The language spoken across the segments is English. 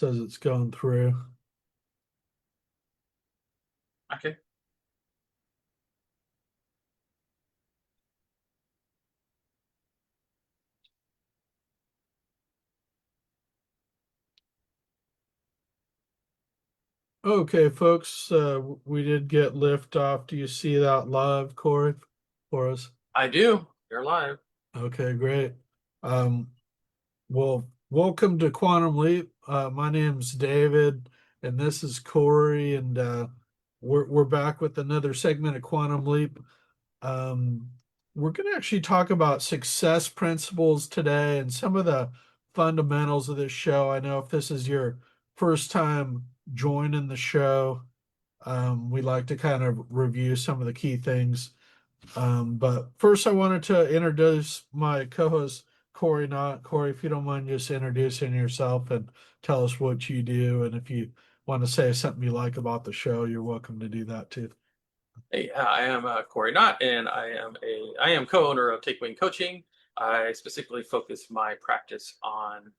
Says it's going through. Okay. Okay, folks, we did get lift off. Do you see that live, Corey, for us? I do. You're live. Okay, great. Um, well, welcome to Quantum Leap. My name's David, and this is Corey, and we're back with another segment of Quantum Leap. Um, we're going to actually talk about success principles today and some of the fundamentals of this show. I know if this is your first time joining the show, we like to kind of review some of the key things. But first, I wanted to introduce my co-host, Cory. Not Cory, if you don't mind just introducing yourself and tell us what you do. And if you want to say something you like about the show, you're welcome to do that too. Hey, I am Cory Knott, and I am co-owner of Take Wing Coaching. I specifically focus my practice on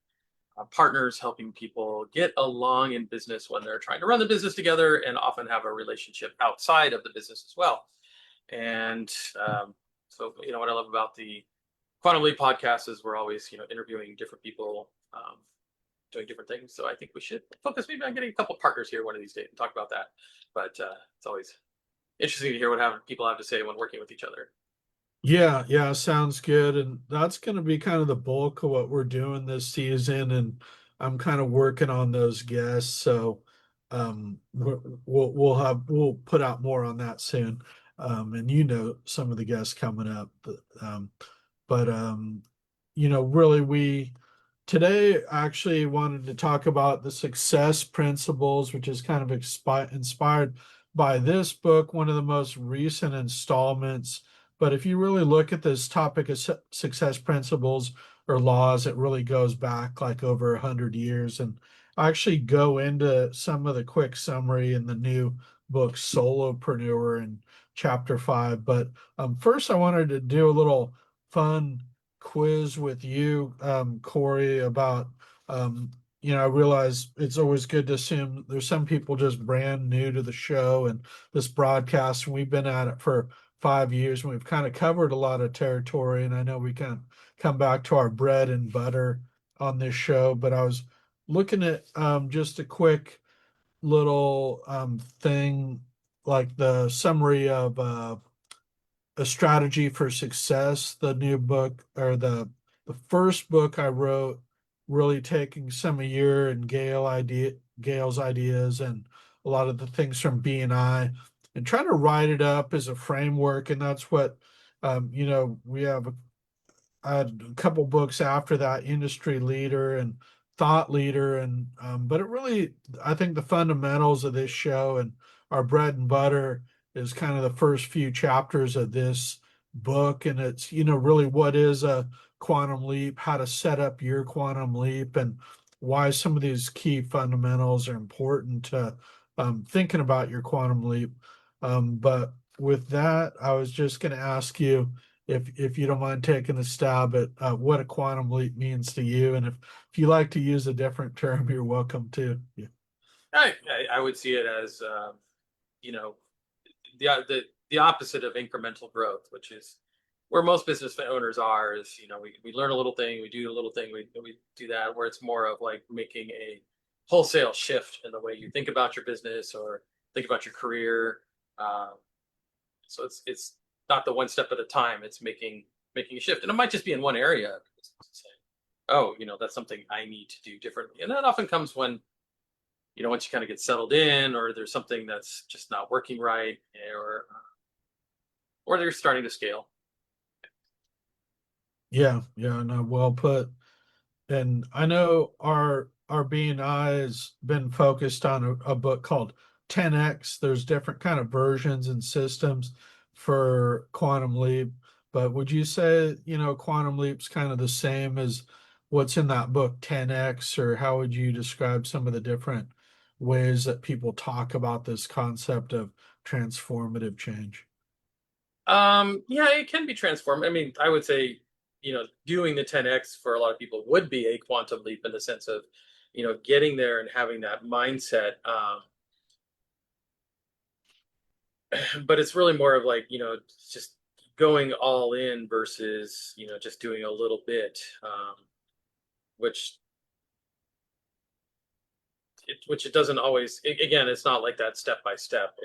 partners helping people get along in business when they're trying to run the business together, and often have a relationship outside of the business as well. And so, what I love about the Quantum Leap podcast is we're always, interviewing different people, doing different things. So I think we should focus maybe on getting a couple partners here one of these days and talk about that. But it's always interesting to hear what people have to say when working with each other. Yeah, yeah, sounds good. And that's going to be kind of the bulk of what we're doing this season. And I'm kind of working on those guests. So we'll put out more on that soon. And some of the guests coming up. But really we today actually wanted to talk about the success principles, which is kind of inspired by this book, one of the most recent installments. But if you really look at this topic of success principles or laws, it really goes back like over 100 years. And I actually go into some of the quick summary in the new book, Solopreneur, in chapter 5. But first, I wanted to do a little fun quiz with you, Cory, about I realize it's always good to assume there's some people just brand new to the show and this broadcast, and we've been at it for 5 years and we've kind of covered a lot of territory. And I know we can come back to our bread and butter on this show, but I was looking at just a quick little thing like the summary of a strategy for success, the new book or the first book I wrote, really taking some of your and Gail's ideas and a lot of the things from B and trying to write it up as a framework. And that's what we have I had a couple books after that, Industry Leader and Thought Leader, and but it really, I think the fundamentals of this show and our bread and butter is kind of the first few chapters of this book, and it's really what is a quantum leap, how to set up your quantum leap, and why some of these key fundamentals are important to thinking about your quantum leap. But with that, I was just going to ask you if you don't mind taking a stab at what a quantum leap means to you, and if you like to use a different term, you're welcome to. Yeah. I would see it as you know the opposite of incremental growth, which is where most business owners are. Is we learn a little thing, we do a little thing, we do that. Where it's more of like making a wholesale shift in the way you think about your business or think about your career. Um, so it's not the one step at a time. It's making a shift, and it might just be in one area. Say, oh, that's something I need to do differently, and that often comes when once you kind of get settled in, or there's something that's just not working right, or they're starting to scale. Yeah, yeah, no, well put. And I know our B and I has been focused on a book called 10X. There's different kind of versions and systems for Quantum Leap, but would you say, Quantum Leap's kind of the same as what's in that book 10X, or how would you describe some of the different ways that people talk about this concept of transformative change? Yeah, it can be transformed. I mean, I would say, doing the 10x for a lot of people would be a quantum leap in the sense of getting there and having that mindset. But it's really more of like, just going all in versus, just doing a little bit, which it doesn't always, again, it's not like that step by step.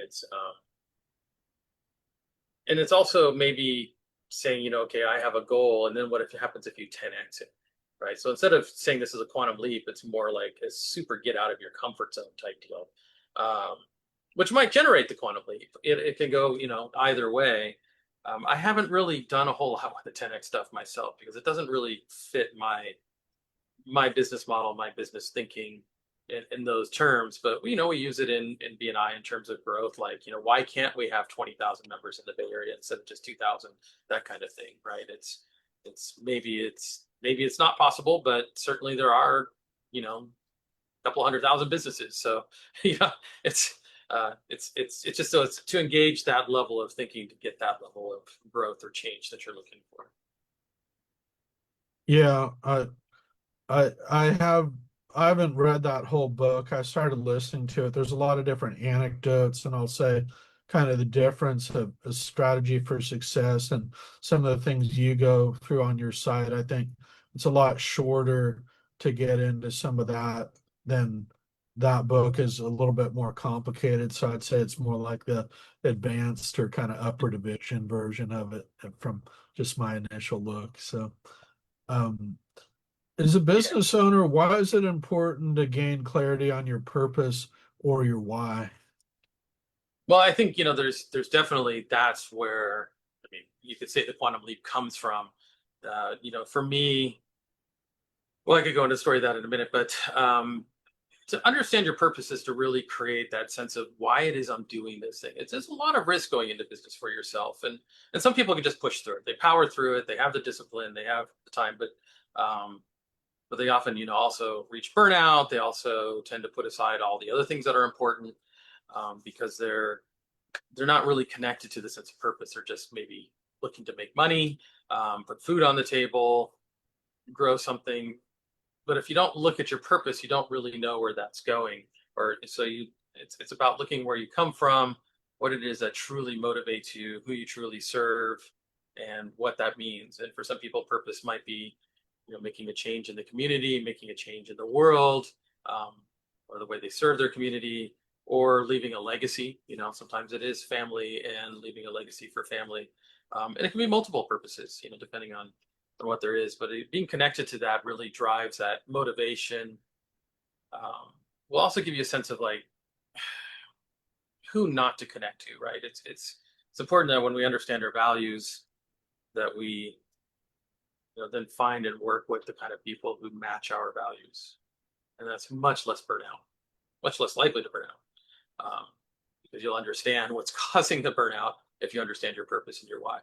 And it's also maybe saying, okay, I have a goal, and then what if it happens if you 10x it, right? So instead of saying this is a quantum leap, it's more like a super get out of your comfort zone type deal, um, which might generate the quantum leap. It can go, either way. I haven't really done a whole lot with the 10x stuff myself because it doesn't really fit my business model, my business thinking in those terms. But we use it in BNI in terms of growth. Like, why can't we have 20,000 members in the Bay Area instead of just 2,000? That kind of thing, right? Maybe it's not possible, but certainly there are, a couple 100,000 businesses. So yeah, it's just so it's to engage that level of thinking to get that level of growth or change that you're looking for. Yeah, I I haven't read that whole book. I started listening to it. There's a lot of different anecdotes, and I'll say kind of the difference of a strategy for success and some of the things you go through on your site. I think it's a lot shorter to get into some of that than that book is a little bit more complicated. So I'd say it's more like the advanced or kind of upper division version of it from just my initial look. So um as a Yeah. business owner, why is it important to gain clarity on your purpose or your why? Well, I think there's definitely that's where I mean you could say the quantum leap comes from. For me, well, I could go into the story of that in a minute, but to understand your purpose is to really create that sense of why it is I'm doing this thing. There's a lot of risk going into business for yourself, and some people can just push through it. They power through it. They have the discipline. They have the time, but they often also reach burnout. They also tend to put aside all the other things that are important because they're not really connected to the sense of purpose. They're just maybe looking to make money, put food on the table, grow something. But if you don't look at your purpose, you don't really know where that's going. Or so it's about looking where you come from, what it is that truly motivates you, who you truly serve, and what that means. And for some people, purpose might be, making a change in the community, making a change in the world, um, or the way they serve their community, or leaving a legacy. Sometimes it is family and leaving a legacy for family, and it can be multiple purposes. Depending on what there is. But being connected to that really drives that motivation. Um, will also give you a sense of like who not to connect to. Right? It's important that when we understand our values, that we then find and work with the kind of people who match our values, and that's much less burnout, much less likely to burn out, because you'll understand what's causing the burnout if you understand your purpose and your why.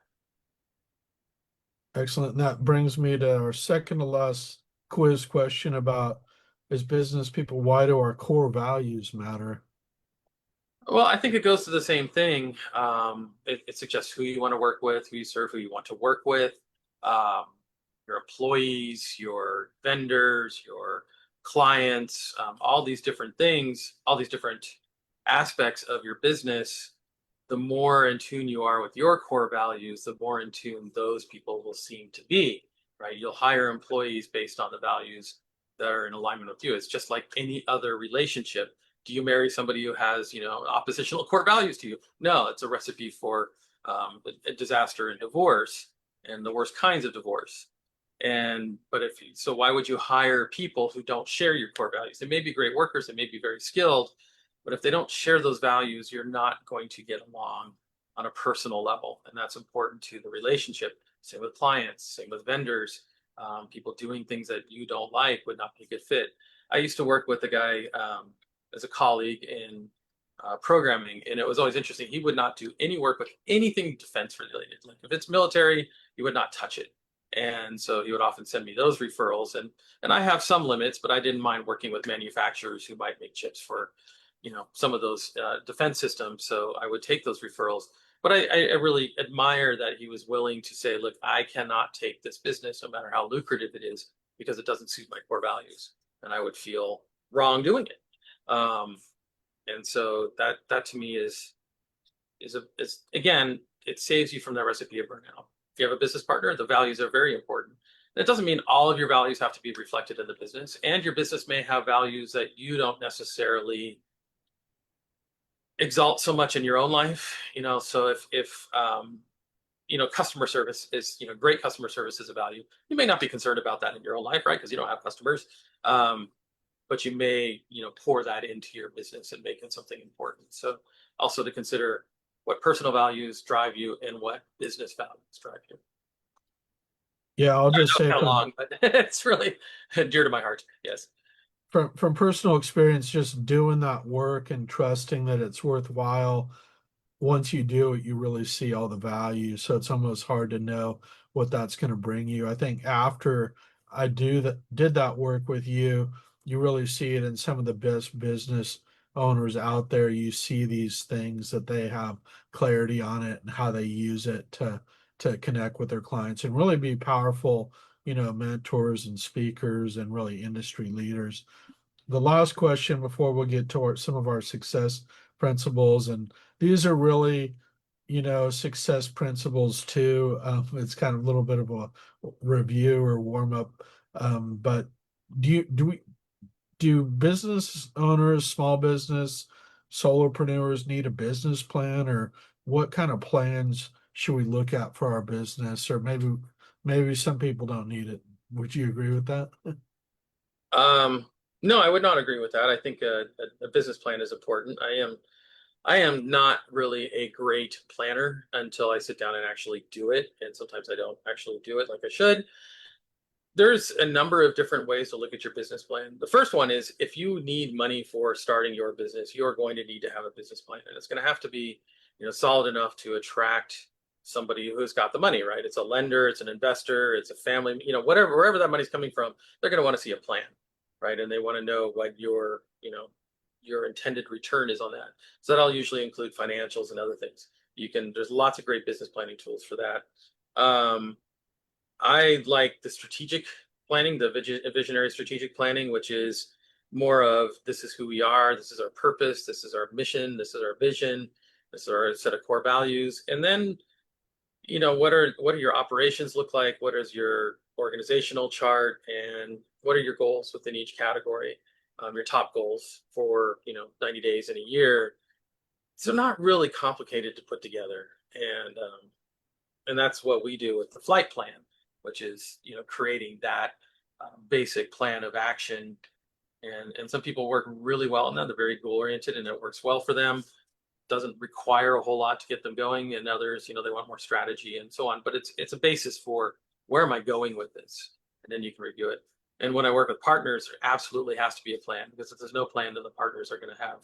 Excellent. And that brings me to our second to last quiz question about as business people, why do our core values matter? Well, I think it goes to the same thing. It suggests who you want to work with, who you serve, who you want to work with, um, your employees, your vendors, your clients, all these different things, all these different aspects of your business. The more in tune you are with your core values, the more in tune those people will seem to be, right? You'll hire employees based on the values that are in alignment with you. It's just like any other relationship. Do you marry somebody who has, oppositional core values to you? No, it's a recipe for a disaster and divorce and the worst kinds of divorce. But so why would you hire people who don't share your core values? They may be great workers, they may be very skilled, but if they don't share those values, you're not going to get along on a personal level. And that's important to the relationship. Same with clients, same with vendors. People doing things that you don't like would not be a good fit. I used to work with a guy as a colleague in programming, and it was always interesting. He would not do any work with anything defense related. Like if it's military, he would not touch it. And so he would often send me those referrals. And I have some limits, but I didn't mind working with manufacturers who might make chips for some of those defense systems. So I would take those referrals. But I really admire that he was willing to say, look, I cannot take this business, no matter how lucrative it is, because it doesn't suit my core values. And I would feel wrong doing it. And so that to me is again, it saves you from that recipe of burnout. If you have a business partner, the values are very important. That doesn't mean all of your values have to be reflected in the business, and your business may have values that you don't necessarily exalt so much in your own life. So if customer service is, great customer service is a value. You may not be concerned about that in your own life, right? Because you don't have customers. Um, but you may, pour that into your business and make it something important. So also to consider what personal values drive you and what business values drive you. Yeah, I'll I just know it's say kind of long, but it's really dear to my heart. Yes. from personal experience, just doing that work and trusting that it's worthwhile. Once you do it, you really see all the value. So it's almost hard to know what that's going to bring you. I think after I did that work with you, you really see it in some of the best business owners out there. You see these things that they have clarity on it and how they use it to connect with their clients and really be powerful, mentors and speakers and really industry leaders. The last question before we get toward some of our success principles, and these are really, success principles too. It's kind of a little bit of a review or warm up. But do business owners, small business, solopreneurs need a business plan, or what kind of plans should we look at for our business? Or maybe some people don't need it. Would you agree with that? Um, no, I would not agree with that. I think a business plan is important. I am not really a great planner until I sit down and actually do it. And sometimes I don't actually do it like I should. There's a number of different ways to look at your business plan. The first one is if you need money for starting your business, you're going to need to have a business plan. And it's going to have to be, solid enough to attract somebody who's got the money, right? It's a lender, it's an investor, it's a family, whatever, wherever that money's coming from, they're going to want to see a plan, right? And they want to know what your intended return is on that. So that'll usually include financials and other things. There's lots of great business planning tools for that. I like the strategic planning, the visionary strategic planning, which is more of this is who we are, this is our purpose, this is our mission, this is our vision, this is our set of core values. And then, what are your operations look like? What is your organizational chart, and what are your goals within each category? Your top goals for 90 days in a year. So not really complicated to put together, and that's what we do with the flight plan, which is creating that basic plan of action. And some people work really well on that. They're very goal oriented, and it works well for them. Doesn't require a whole lot to get them going, and others, they want more strategy and so on. But it's a basis for where am I going with this, and then you can review it. And when I work with partners, there absolutely has to be a plan, because if there's no plan, then the partners are going to have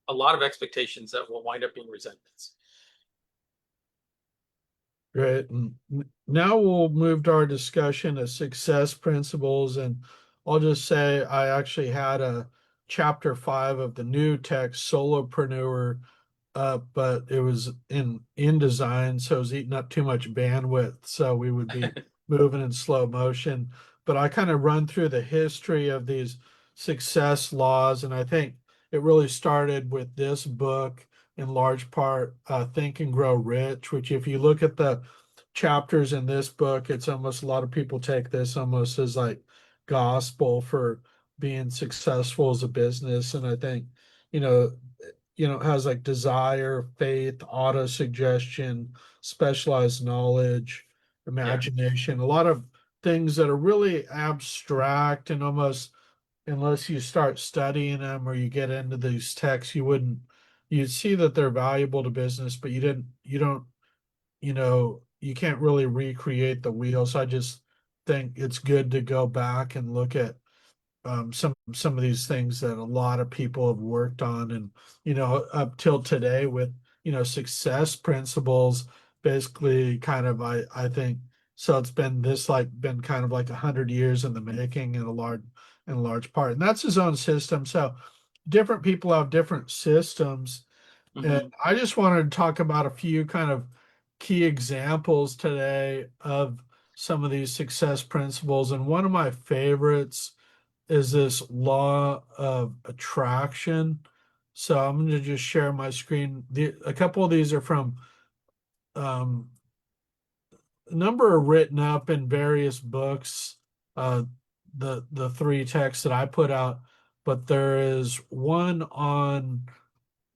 a lot of expectations that will wind up being resentments. Great. And now we'll move to our discussion of success principles. And I'll just say I actually had a chapter 5 of the new text, Solopreneur, but it was in InDesign, so it was eating up too much bandwidth. So we would be moving in slow motion. But I kind of run through the history of these success laws, and I think it really started with this book in large part, Think and Grow Rich, which if you look at the chapters in this book, it's almost a lot of people take this almost as like gospel for being successful as a business. And I think, you know, it has like desire, faith, auto suggestion, specialized knowledge, Yeah. imagination, a lot of things that are really abstract and almost unless you start studying them or you get into these texts, you'd see that they're valuable to business, but you don't, you can't really recreate the wheel. So I just think it's good to go back and look at some of these things that a lot of people have worked on, and up till today with success principles, basically kind of I think so. It's been kind of like 100 years in the making in a large part, and that's his own system. So different people have different systems, and Hmm. I just wanted to talk about a few kind of key examples today of some of these success principles. And one of my favorites is this law of attraction. So I'm going to just share my screen. A couple of these are from um, a number are written up in various books. Uh, the three texts that I put out, but there is one on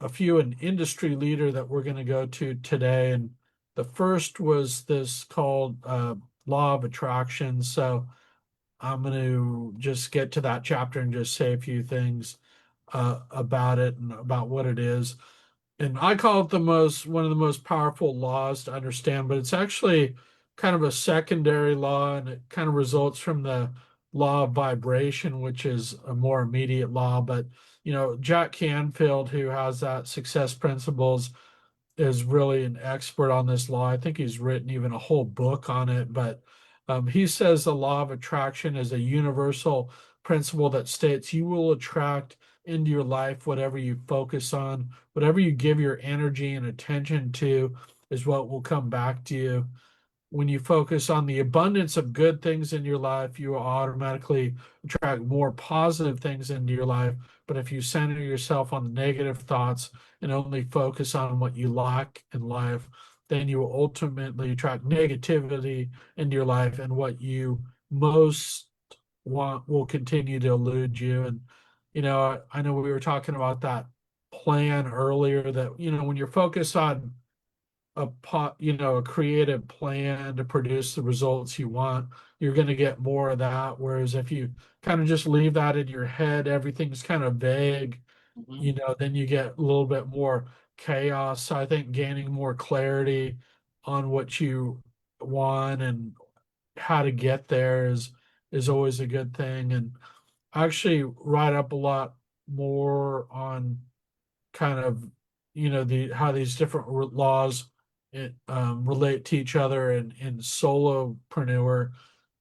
a few an industry leader that we're going to go to today, and the first was this called Law of Attraction. So I'm going to just get to that chapter and just say a few things about it and about what it is. And I call it one of the most powerful laws to understand, but it's actually kind of a secondary law, and it kind of results from the law of vibration, which is a more immediate law. But Jack Canfield, who has that success principles, is really an expert on this law. I think he's written even a whole book on it, but he says the law of attraction is a universal principle that states you will attract into your life whatever you focus on, whatever you give your energy and attention to is what will come back to you. When you focus on the abundance of good things in your life, you will automatically attract more positive things into your life. But if you center yourself on the negative thoughts and only focus on what you lack in life, then you will ultimately attract negativity into your life, and what you most want will continue to elude you. And, I know we were talking about that plan earlier that, when you're focused on a creative plan to produce the results you want, you're going to get more of that. Whereas if you kind of just leave that in your head, everything's kind of vague, Mhm. then you get a little bit more chaos. So I think gaining more clarity on what you want and how to get there is always a good thing. And I actually write up a lot more on kind of the how these different laws relate to each other in solopreneur.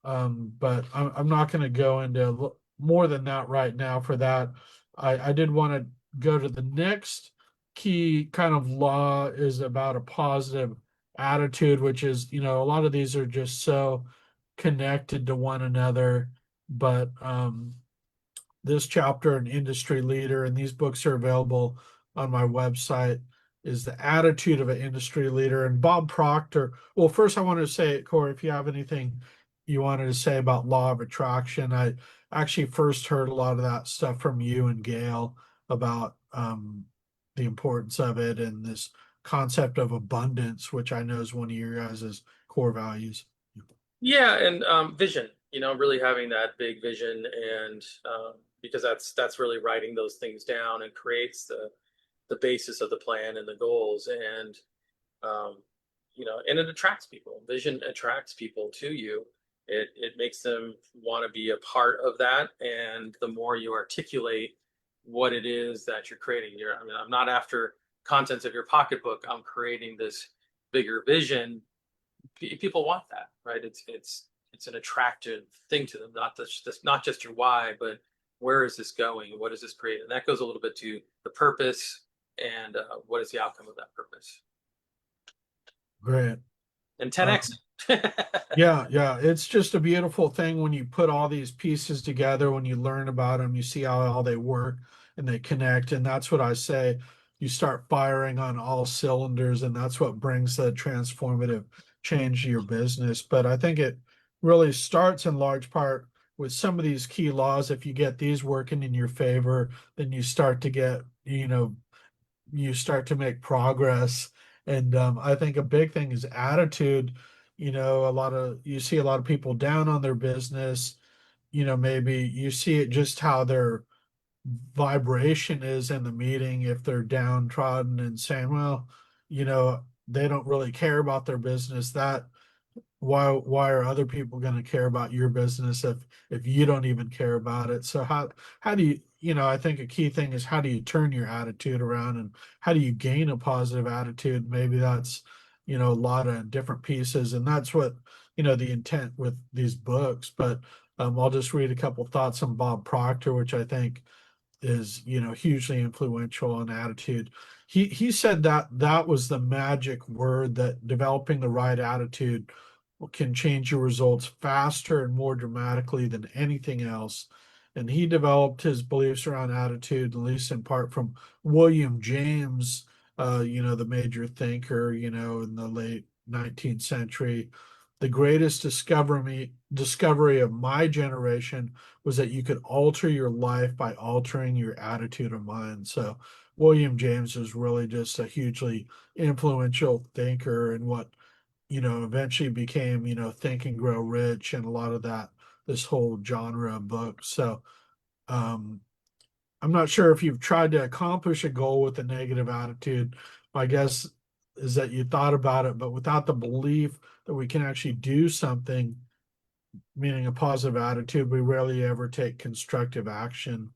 But I'm not going to go into more than that right now for that. I did want to go to the next key kind of law is about a positive attitude, which is, a lot of these are just so connected to one another. But this chapter, an industry leader, and these books are available on my website, is the attitude of an industry leader. And Bob Proctor. Well, first I wanted to say, Corey, if you have anything you wanted to say about law of attraction, I actually first heard a lot of that stuff from you and Gail about the importance of it and this concept of abundance, which I know is one of your guys' core values. Yeah, and vision, really having that big vision, and because that's really writing those things down and creates the basis of the plan and the goals, and um, and it attracts people. Vision attracts people to you. It makes them want to be a part of that, and the more you articulate what it is that you're creating, I mean, I'm not after contents of your pocketbook. I'm creating this bigger vision. People want that, right? It's an attractive thing to them. Not just your why, but where is this going? What does this create? And that goes a little bit to the purpose and what is the outcome of that purpose. Great. And Uh, 10x. Yeah, yeah. It's just a beautiful thing when you put all these pieces together, when you learn about them, you see how all they work and they connect. And that's what I say. You start firing on all cylinders, and that's what brings the transformative change to your business. But I think it really starts in large part with some of these key laws. If you get these working in your favor, then you start to make progress. And I think a big thing is attitude. You see a lot of people down on their business. Maybe you see it just how their vibration is in the meeting if they're downtrodden and saying, well, they don't really care about their business. That why are other people going to care about your business if you don't even care about it? So how do I think a key thing is how do you turn your attitude around, and how do you gain a positive attitude? Maybe that's a lot of different pieces, and that's what the intent with these books. But I'll just read a couple thoughts on Bob Proctor, which I think is hugely influential on attitude. He said that that was the magic word, that developing the right attitude can change your results faster and more dramatically than anything else. and he developed his beliefs around attitude, at least in part from William James, the major thinker, in the late 19th century. The greatest discovery of my generation was that you could alter your life by altering your attitude of mind. So William James was really just a hugely influential thinker, and what eventually became, Think and Grow Rich and a lot of that, this whole genre of books. So, um, I'm not sure if you've tried to accomplish a goal with a negative attitude. My guess is that you thought about it, but without the belief that we can actually do something, meaning a positive attitude, we rarely ever take constructive action.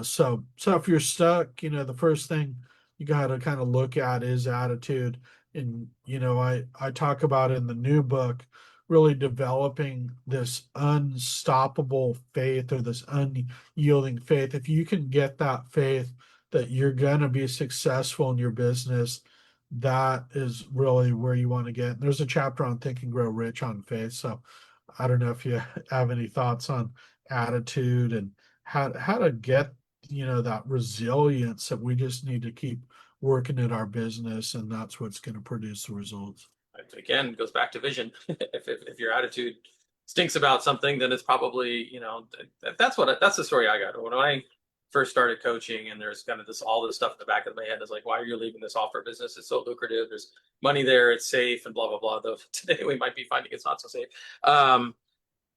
So if you're stuck, the first thing you got to kind of look at is attitude. And I talk about in the new book really developing this unstoppable faith, or this unyielding faith. If you can get that faith that you're gonna be successful in your business, that is really where you want to get. And there's a chapter on Think and Grow Rich on faith. So I don't know if you have any thoughts on attitude and how to get that resilience that we just need to keep working at our business, and that's what's going to produce the results. Again, it goes back to vision. If your attitude stinks about something, then it's probably, that's the story I got. When I first started coaching, and there's kind of all this stuff in the back of my head is like, why are you leaving this offer business? It's so lucrative. There's money there. It's safe and blah, blah, blah. Though today we might be finding it's not so safe.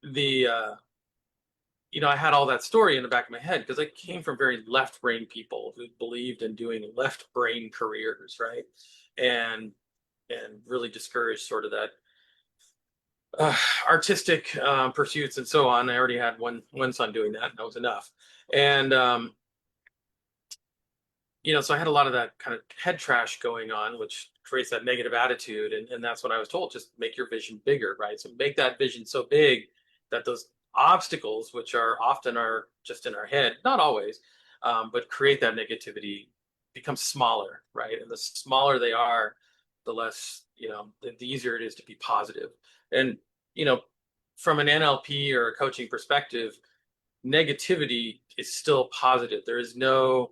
The I had all that story in the back of my head because I came from very left brain people who believed in doing left brain careers, right? And really discouraged sort of that artistic pursuits and so on. I already had one son doing that, and that was enough. And so I had a lot of that kind of head trash going on, which creates that negative attitude. And that's what I was told: just make your vision bigger, right? So make that vision so big that those obstacles, which are just in our head, not always, but create that negativity, become smaller, right? And the smaller they are, the less, the easier it is to be positive. And, you know, from an NLP or a coaching perspective, negativity is still positive. There is no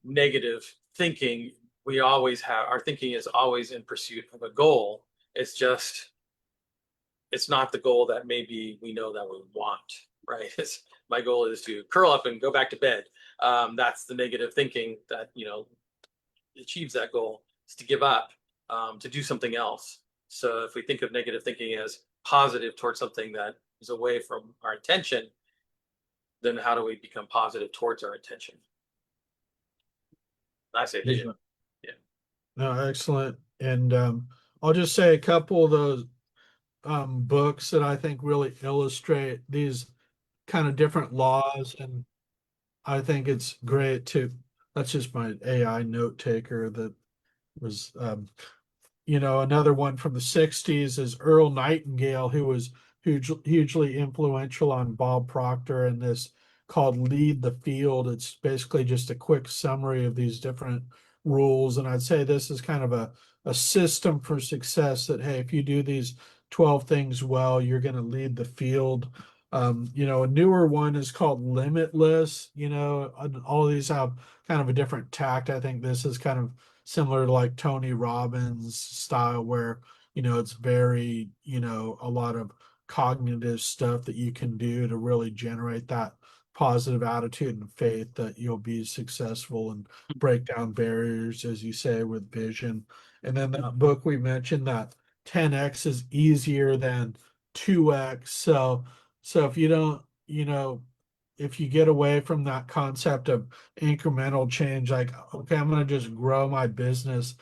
negative thinking. We always have, our thinking is always in pursuit of a goal. It's just, it's not the goal that maybe we know that we want, right? My goal is to curl up and go back to bed. That's the negative thinking that, achieves that goal, is to give up, to do something else. So if we think of negative thinking as positive towards something that is away from our intention, then how do we become positive towards our intention? I say vision. Yeah. Yeah. No, excellent. And I'll just say a couple of those books that I think really illustrate these kind of different laws, and I think it's great to. That's just my AI note taker that was another one from the 60s is Earl Nightingale, who was hugely influential on Bob Proctor, and this called Lead the Field. It's basically just a quick summary of these different rules. And I'd say this is kind of a system for success that, hey, if you do these 12 things well, you're going to lead the field. A newer one is called Limitless. And all of these have kind of a different tact. I think this is kind of similar to like Tony Robbins style, where it's very, a lot of cognitive stuff that you can do to really generate that positive attitude and faith that you'll be successful and break down barriers, as you say, with vision. And then that book we mentioned, that 10x is easier than 2x. So if you don't, if you get away from that concept of incremental change, like, okay, I'm going to just grow my business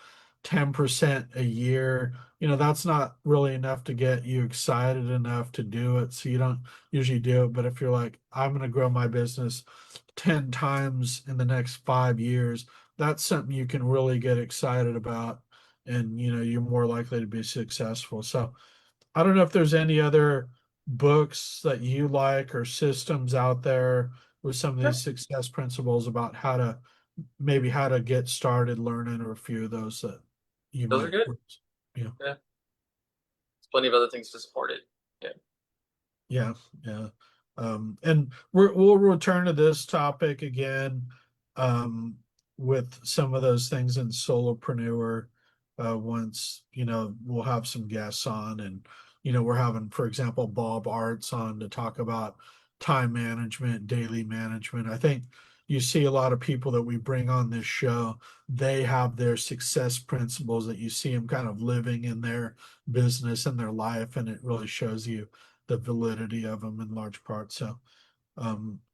10% a year, that's not really enough to get you excited enough to do it. So you don't usually do it. But if you're like, I'm going to grow my business 10 times in the next 5 years, that's something you can really get excited about. And, you're more likely to be successful. So I don't know if there's any other books that you like or systems out there with some of these success principles about how to get started learning, or a few of those that you Those are might, good. yeah, Yeah. There's plenty of other things to support it. Yeah. yeah, yeah. And we'll return to this topic again, um, with some of those things in solopreneur. Once, we'll have some guests on, and, we're having, for example, Bob Arts on to talk about time management, daily management. I think you see a lot of people that we bring on this show, they have their success principles that you see them kind of living in their business and their life, and it really shows you the validity of them in large part. So,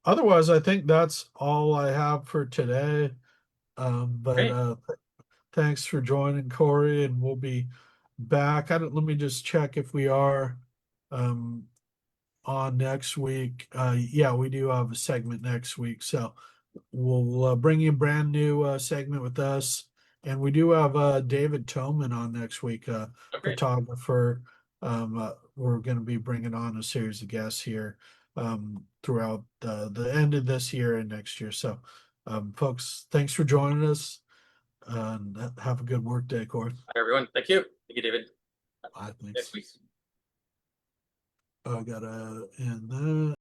otherwise, I think that's all I have for today. But Great. thanks for joining, Corey, and we'll be back. I don't, let me just check if we are um, on next week. Yeah, we do have a segment next week, so we'll bring you a brand new segment with us. And we do have David Toman on next week, Oh, great. photographer. We're going to be bringing on a series of guests here throughout the end of this year and next year. So, folks, thanks for joining us, and have a good work day, Corey. Hi, everyone. Thank you. Thank you, David. Bye, Next thanks. week. I gotta end that.